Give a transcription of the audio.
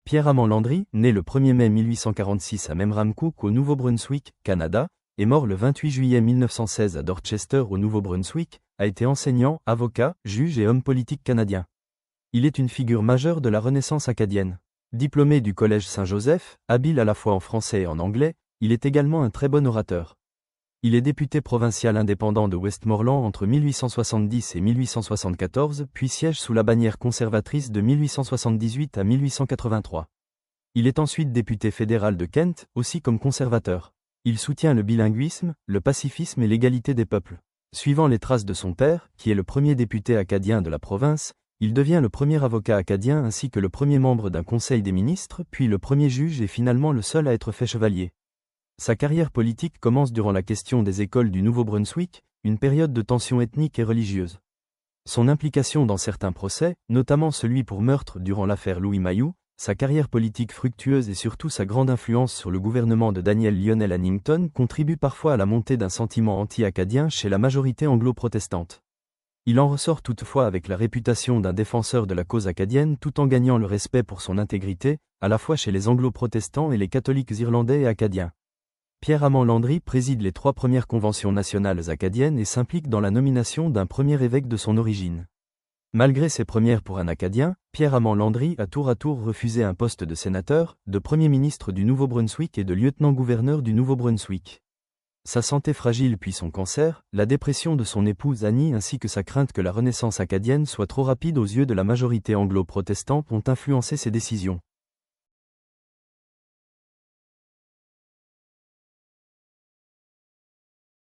Pierre-Amand Landry, né le 1er mai 1846 à Memramcook au Nouveau-Brunswick, Canada, et mort le 28 juillet 1916 à Dorchester au Nouveau-Brunswick, a été enseignant, avocat, juge et homme politique canadien. Il est une figure majeure de la Renaissance acadienne. Diplômé du Collège Saint-Joseph, habile à la fois en français et en anglais, il est également un très bon orateur. Il est député provincial indépendant de Westmorland entre 1870 et 1874, puis siège sous la bannière conservatrice de 1878 à 1883. Il est ensuite député fédéral de Kent, aussi comme conservateur. Il soutient le bilinguisme, le pacifisme et l'égalité des peuples. Suivant les traces de son père, qui est le premier député acadien de la province, il devient le premier avocat acadien ainsi que le premier membre d'un conseil des ministres, puis le premier juge et finalement le seul à être fait chevalier. Sa carrière politique commence durant la question des écoles du Nouveau-Brunswick, une période de tension ethnique et religieuse. Son implication dans certains procès, notamment celui pour meurtre durant l'affaire Louis Mayou, sa carrière politique fructueuse et surtout sa grande influence sur le gouvernement de Daniel Lionel Hannington contribuent parfois à la montée d'un sentiment anti-acadien chez la majorité anglo-protestante. Il en ressort toutefois avec la réputation d'un défenseur de la cause acadienne tout en gagnant le respect pour son intégrité, à la fois chez les anglo-protestants et les catholiques irlandais et acadiens. Pierre-Amand Landry préside les 3 premières conventions nationales acadiennes et s'implique dans la nomination d'un premier évêque de son origine. Malgré ses premières pour un Acadien, Pierre-Amand Landry a tour à tour refusé un poste de sénateur, de Premier ministre du Nouveau-Brunswick et de lieutenant-gouverneur du Nouveau-Brunswick. Sa santé fragile puis son cancer, la dépression de son épouse Annie ainsi que sa crainte que la renaissance acadienne soit trop rapide aux yeux de la majorité anglo-protestante ont influencé ses décisions.